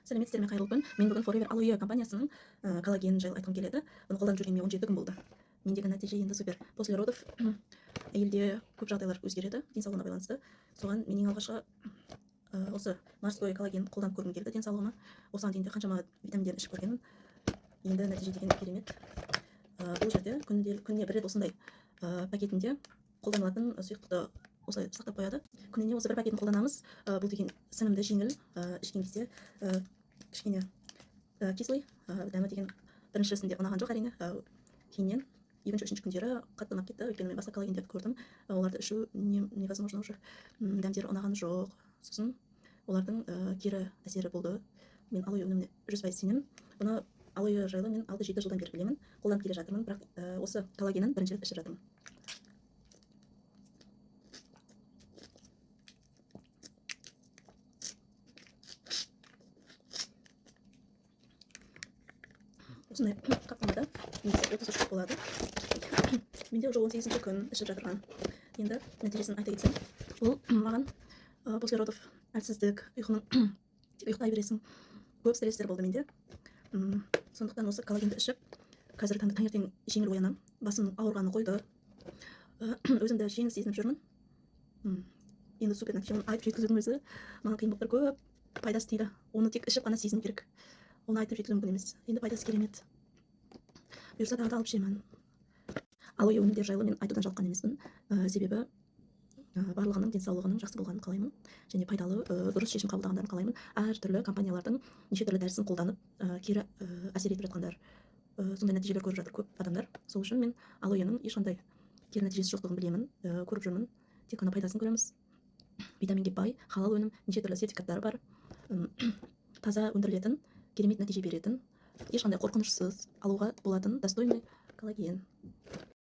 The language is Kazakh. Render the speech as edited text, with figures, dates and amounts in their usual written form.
Сәлеметсіздер ме, қайырлы күн. Мен бүгін Forever Aloe компаниясының коллаген жайлы айтқым келеді. Бұны қолданып жүргеніме 17 күн болды. Мендегі нәтиже енді супер. После родов әйелде көп жағдайлар өзгереді, денсаулығына байланысты. Соған мен ең алғашқы осы морской коллаген қолданып көргім келді денсаулығыма. Осыған дейін де қаншама витаминдерін ішіп көргенмін. Енді нәтиже деген керемет. Бұл жерде күніне бір рет осындай пакетінде қолданылатын сұйықтықты осылай сақтап қояды. Күніне осы бір пакетін қолданамыз. Бұл деген сіңімді, жеңіл, ішкен кезде кішкене кислый, дәмі деген біріншісінде ұнаған жоқ әрине. Кейіннен екінші, үшінші күндері қатты ұнап кетті. Өйткені мен басқа коллагендерді көрдім. Оларды ішу невозможно уже. Дәмдері ұнаған жоқ. Сосын олардың кері әсері болды. Мен алоэ өніміне 100% сенемін. Бұны алоэ жайлы мен 6-7 жылдан бері білемін. Қолданып келе жатырмын, бірақ осы коллагенін бірінші рет ішіп жатырмын. Осындай қақпамада негізі 33 күн болады. Менде уже 18-ші күн ішіп жатырмын. Енді нәтижесін айта кетсем, бұл маған после родов әлсіздік, тек ұйықтай бересің, көп стресстер болды менде. Сондықтан осы коллагенді ішіп, қазір таңертең жеңіл оянам, басымның ауырғаны қойды. Өзімді жеңіл сезініп жүрмін. Енді супер нәтиже, оны айтып жеткізудің өзі маған қиын болып тұр. Көп пайдасы тиді. Оны тек ішіп қана сезіну керек. Оны айтып жеткізу мүмкін емес. Енді пайдасы керемет. Бұйырса тағы да алып ішемін. Алоэ өнімдер жайлы мен айтудан жалыққан емеспін. Себебі барлығының денсаулығының жақсы болғанын қалаймын. Және пайдалы, дұрыс шешім қабылдағандарын қалаймын. Әртүрлі компаниялардың неше түрлі дәрісін қолданып, кері әсер етіп жатқандар, сондай нәтижелер көріп жатыр көп адамдар. Сол үшін мен алоэның ешқандай кері нәтижесі жоқтығын білемін, көріп жүрмін. Тек қана пайдасын көреміз. Витаминге бай, халал өнім, неше түрлі сертификаттары бар. Таза өндірілетін, керемет нәтиже беретін, ешқандай қорқынышсыз алуға болатын достойный коллаген.